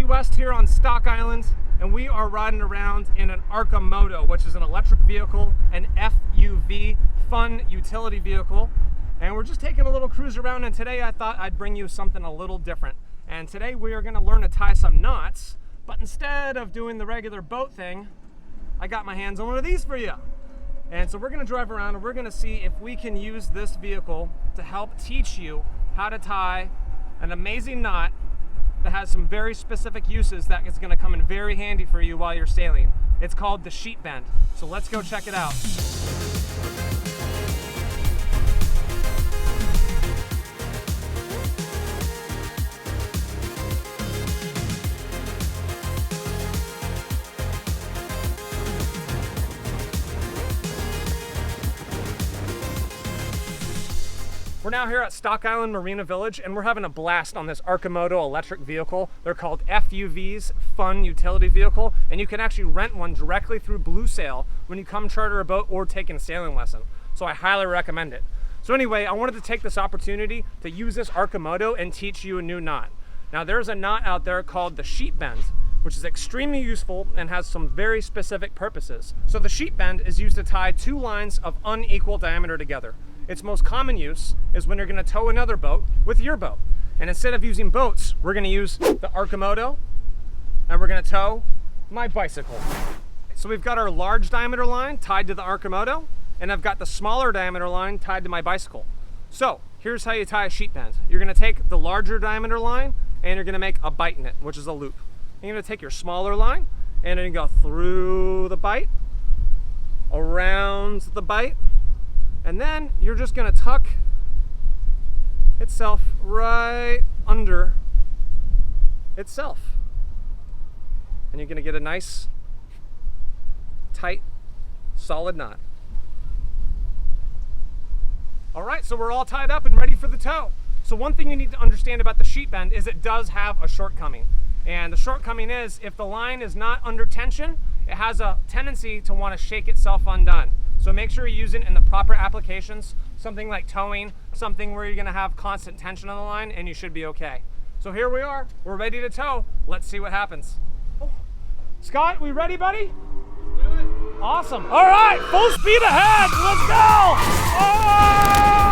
West here on Stock Island, and we are riding around in an Arcimoto, which is an electric vehicle, an FUV, fun utility vehicle. And we're just taking a little cruise around, and today I thought I'd bring you something a little different. And today we are gonna learn to tie some knots, but instead of doing the regular boat thing, I got my hands on one of these for you. And so we're gonna drive around and we're gonna see if we can use this vehicle to help teach you how to tie an amazing knot that has some very specific uses that is gonna come in very handy for you while you're sailing. It's called the sheet bend. So let's go check it out. We're now here at Stock Island Marina Village, and we're having a blast on this Arcimoto electric vehicle. They're called FUVs, Fun Utility Vehicle, and you can actually rent one directly through Blue Sail when you come charter a boat or take a sailing lesson. So I highly recommend it. So anyway, I wanted to take this opportunity to use this Arcimoto and teach you a new knot. Now there's a knot out there called the sheet bend, which is extremely useful and has some very specific purposes. So the sheet bend is used to tie two lines of unequal diameter together. Its most common use is when you're gonna tow another boat with your boat. And instead of using boats, we're gonna use the Arcimoto and we're gonna tow my bicycle. So we've got our large diameter line tied to the Arcimoto, and I've got the smaller diameter line tied to my bicycle. So here's how you tie a sheet bend. You're gonna take the larger diameter line and you're gonna make a bight in it, which is a loop. And you're gonna take your smaller line and then you go through the bight, around the bight, and then you're just gonna tuck itself right under itself. And you're gonna get a nice, tight, solid knot. All right, so we're all tied up and ready for the tow. So one thing you need to understand about the sheet bend is it does have a shortcoming. And the shortcoming is if the line is not under tension, it has a tendency to wanna shake itself undone. So make sure you're using it in the proper applications, something like towing, something where you're gonna have constant tension on the line, and you should be okay. So here we are, we're ready to tow. Let's see what happens. Oh. Scott, we ready, buddy? Let's do it. Awesome. All right, full speed ahead, let's go! Oh!